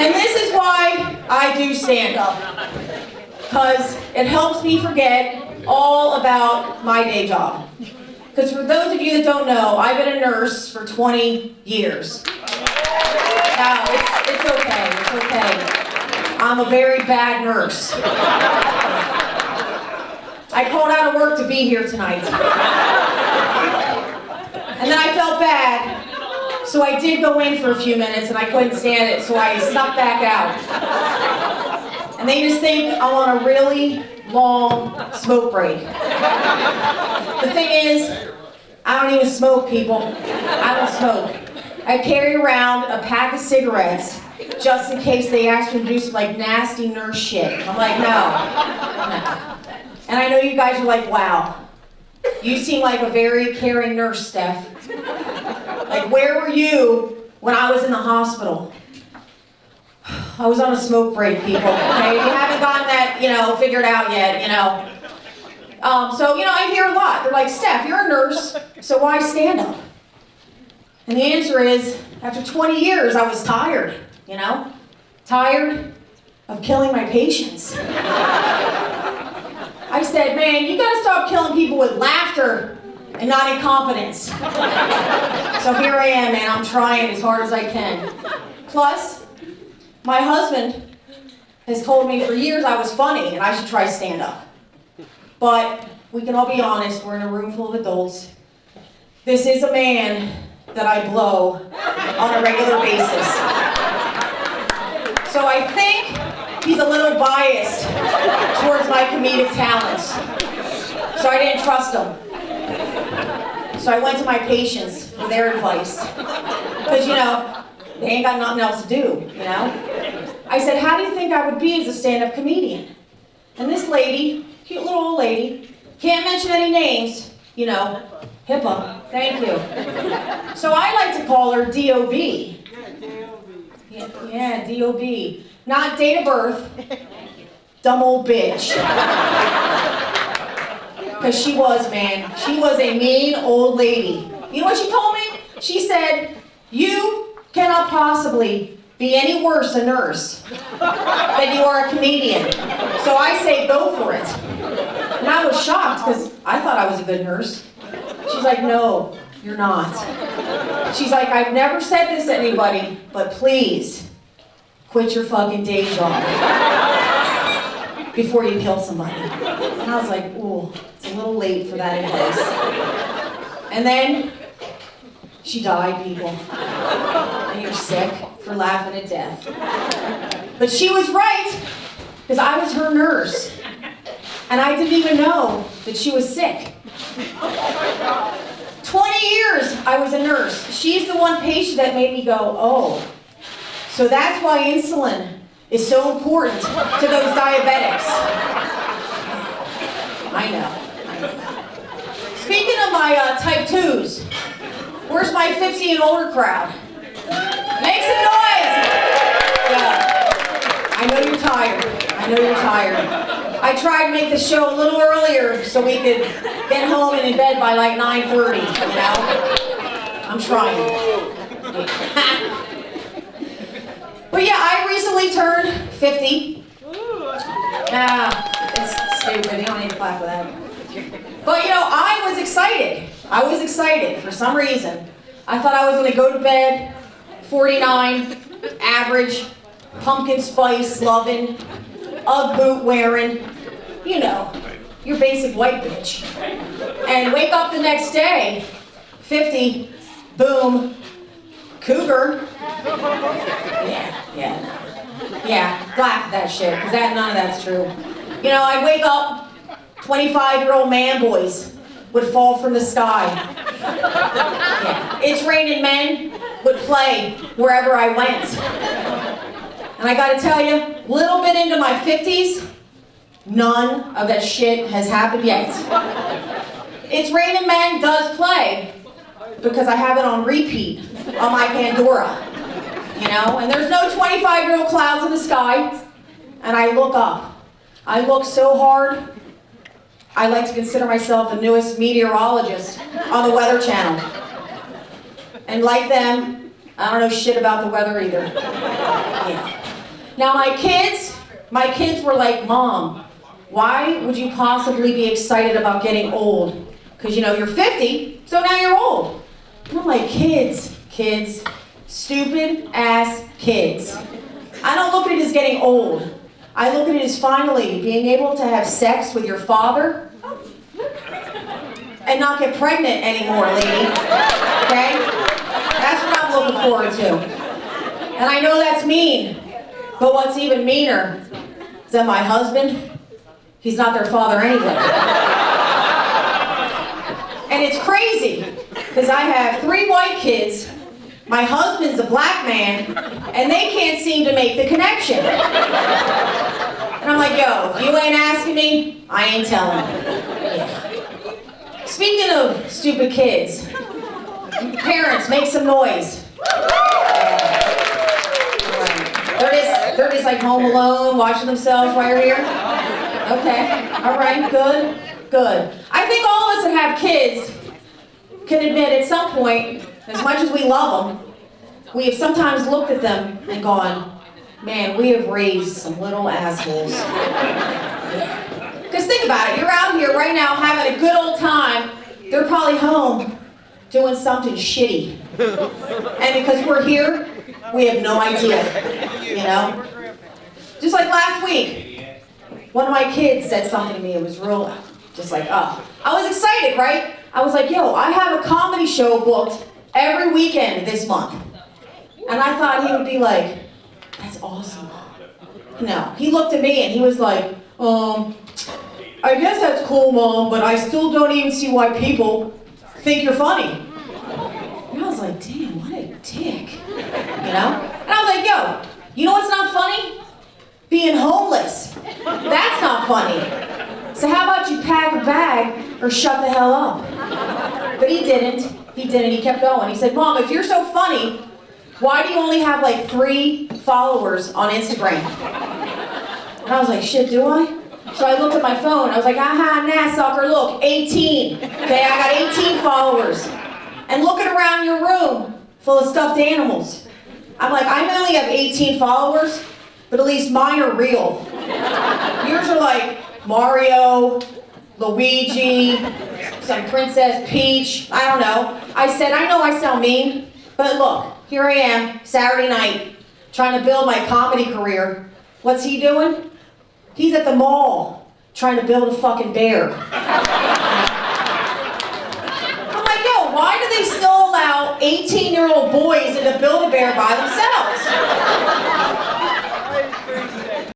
And this is why I do stand-up. Because it helps me forget all about my day job. Because for those of you that don't know, I've been a nurse for 20 years. Now, it's okay, it's okay. I'm a very bad nurse. I called out of work to be here tonight. And then I felt bad, so I did go in for a few minutes and I couldn't stand it, so I snuck back out. And they just think I'm on a really long smoke break. The thing is, I don't even smoke, people. I don't smoke. I carry around a pack of cigarettes just in case they ask me to do some like nasty nurse shit. I'm like, no. And I know you guys are like, wow, you seem like a very caring nurse, Steph. Like, where were you when I was in the hospital? I was on a smoke break, people, okay? You haven't gotten that, figured out yet, So, I hear a lot. They're like, Steph, you're a nurse, so why stand up? And the answer is, after 20 years, I was tired, Tired of killing my patients. I said, man, you gotta stop killing people with laughter and not incompetence. So here I am, man, I'm trying as hard as I can. Plus, my husband has told me for years I was funny and I should try stand-up. But we can all be honest, we're in a room full of adults. This is a man that I blow on a regular basis. So I think he's a little biased towards my comedic talents. So I didn't trust him. So I went to my patients for their advice. Because, they ain't got nothing else to do, I said, how do you think I would be as a stand-up comedian? And this lady, cute little old lady, can't mention any names, HIPAA, thank you. So I like to call her D.O.B. Yeah, D.O.B. Not date of birth, dumb old bitch. Because she was, man. She was a mean old lady. You know what she told me? She said, you cannot possibly be any worse a nurse than you are a comedian. So I say, go for it. And I was shocked because I thought I was a good nurse. She's like, no, you're not. She's like, I've never said this to anybody, but please, quit your fucking day job before you kill somebody. And I was like, ooh, it's a little late for that advice. And then she died, people. And you're sick for laughing at death. But she was right, because I was her nurse. And I didn't even know that she was sick. 20 years I was a nurse. She's the one patient that made me go, oh, so that's why insulin is so important to those diabetics. I know. Speaking of my type 2s, where's my 50 and older crowd? Make some noise! Yeah. I know you're tired. I tried to make the show a little earlier so we could get home and in bed by like 9:30, I'm trying. But yeah, I recently turned 50. It's stupid, you don't need to clap for that. But I was excited for some reason. I thought I was gonna go to bed, 49, average, pumpkin spice loving, Ugg boot wearing, your basic white bitch. And wake up the next day, 50, boom, cougar. Yeah, laugh at that shit, because none of that's true. I'd wake up, 25-year-old man boys would fall from the sky. Yeah. It's Raining Men would play wherever I went. And I gotta tell you, little bit into my 50s, none of that shit has happened yet. It's Raining Men does play, because I have it on repeat on my Pandora. And there's no 25-year-old clouds in the sky, and I look up. I look so hard, I like to consider myself the newest meteorologist on the Weather Channel. And like them, I don't know shit about the weather either. Yeah. Now my kids were like, Mom, why would you possibly be excited about getting old? Because you're 50, so now you're old. And I'm like, kids, stupid ass kids. I don't look at it as getting old. I look at it as finally being able to have sex with your father and not get pregnant anymore, lady. Okay? That's what I'm looking forward to. And I know that's mean, but what's even meaner is that my husband, he's not their father anyway. And it's crazy, because I have 3 white kids, my husband's a black man, and they can't seem to make the connection. And I'm like, yo, if you ain't asking me, I ain't telling you. Yeah. Speaking of stupid kids, parents, make some noise. They're just like home alone, watching themselves while you're here? Okay, all right, good. I think all of us that have kids can admit at some point, as much as we love them, we have sometimes looked at them and gone, man, we have raised some little assholes. Because think about it, you're out here right now having a good old time, they're probably home doing something shitty. And because we're here, we have no idea, Just like last week, one of my kids said something to me, it was real, just like, oh. I was excited, right? I was like, yo, I have a comedy show booked every weekend this month. And I thought he would be like, that's awesome. No, he looked at me and he was like, I guess that's cool, Mom, but I still don't even see why people think you're funny. And I was like, damn, what a dick, And I was like, yo, you know what's not funny? Being homeless. That's not funny. So how about you pack a bag or shut the hell up? But he didn't. He kept going. He said, Mom, if you're so funny, why do you only have like 3 followers on Instagram? And I was like, shit, do I? So I looked at my phone. I was like, aha, nah, sucker, look, 18. Okay, I got 18 followers. And looking around your room full of stuffed animals. I'm like, I only have 18 followers, but at least mine are real. Yours are like Mario, Luigi, some Princess Peach, I don't know. I said, I know I sound mean, but look, here I am, Saturday night, trying to build my comedy career. What's he doing? He's at the mall, trying to build a fucking bear. I'm like, yo, why do they still allow 18-year-old boys to build a bear by themselves?